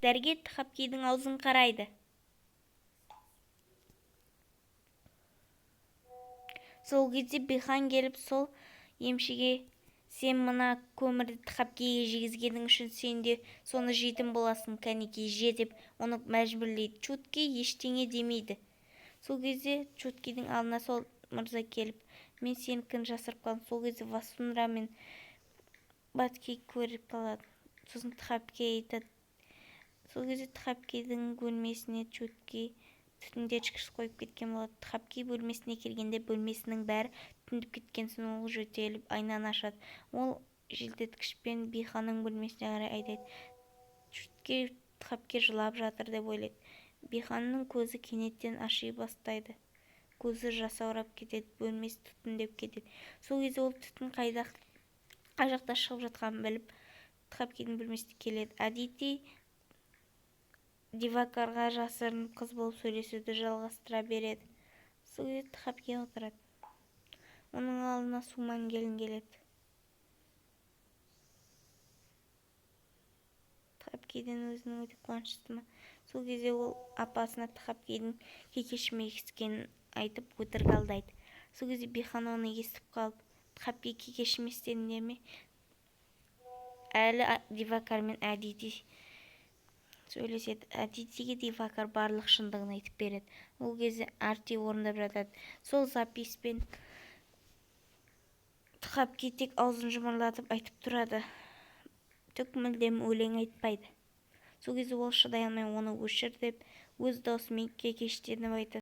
Дәрігер Тхапкидің аузын қарайды. Сол кезде Бихан келіп сол емшіге: сен мына көмірді Тхапкиге жегізгенің үшін сен де соны жейтін боласың, кәнекей же, деп оны мәжбүрлейді. Чутки ештеңе демейді. Сол кезде Чуткидің алдына сол мырза келіп: мен сенікін жасырып қалдым. Сол кезде Васундра мен Батки көріп қалады. Сосын Тхапки айтады. Сол кезде Тхапкидің бөлмесіне Чутки түтіндеткіш қойып кеткен болады. Тхапки бөлмесіне келгенде бөлмесінің бәрі түтіндеп кеткен соң ол жөтеліп айнаны ашады. Ол желдеткішпен Биханның бөлмесіне қарай айдайды. Чутки Тхапки жылап жатыр деп ойлайды. Биханның көзі кенеттен аши бастайды. Көзі жасаурап кетеді, бөлмесі түтіндеп кетеді. Сол кезде ол түтін қай жақта шығып жатқанын біліп, Тхапкидің бөлмесіне келеді. Адити Дивакарға жасырын қыз болып сөйлесуді жалғастыра береді. Сол кезде Тхапки отырады. Оның алдына Суман келін келеді. Тхапкиден өзінің өте қуаныштысына. Сол кезде ол апасына Тхапкидің кекешім екіскенін айтып өтірік алдайды. Сол кезде Бихан оны естіп қалып: Тхапки кекешім істедіңдер ме? Әлі Дивакар мен Адити сөйлеседі. Адитиге Дивакар барлық шындығын айтып береді. Ол кезде Арти орындап жатады. Сол записпен Тхапки тек аузын жұмырлатып айтып тұрады. Түк мүлдем өлең айтпайды. Сол кезде ол шыдай алмай оны өшір деп өз даусымен кекештеніп айтады.